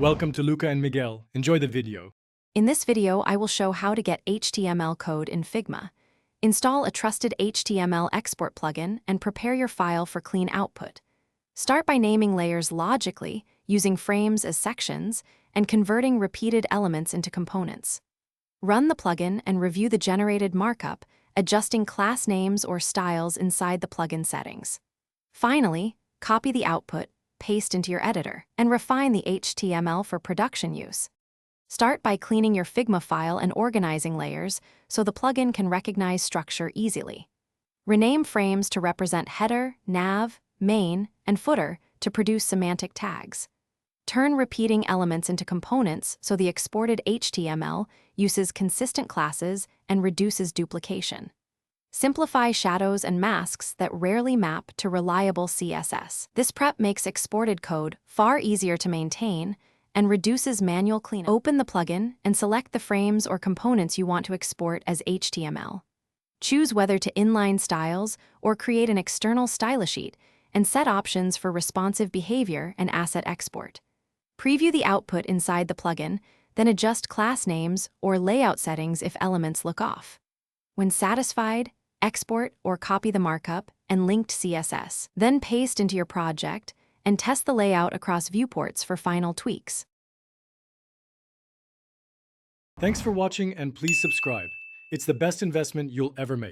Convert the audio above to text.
Welcome to Luca and Miguel. Enjoy the video. In this video, I will show how to get HTML code in Figma. Install a trusted HTML export plugin and prepare your file for clean output. Start by naming layers logically, using frames as sections, and converting repeated elements into components. Run the plugin and review the generated markup, adjusting class names or styles inside the plugin settings. Finally, copy the output, paste into your editor, and refine the HTML for production use. Start by cleaning your Figma file and organizing layers so the plugin can recognize structure easily. Rename frames to represent header, nav, main, and footer to produce semantic tags. Turn repeating elements into components so the exported HTML uses consistent classes and reduces duplication. Simplify shadows and masks that rarely map to reliable CSS. This prep makes exported code far easier to maintain and reduces manual cleanup. Open the plugin and select the frames or components you want to export as HTML. Choose whether to inline styles or create an external style sheet, and set options for responsive behavior and asset export. Preview the output inside the plugin, then adjust class names or layout settings if elements look off. When satisfied, export or copy the markup and linked CSS. Then paste into your project and test the layout across viewports for final tweaks. Thanks for watching and please subscribe. It's the best investment you'll ever make.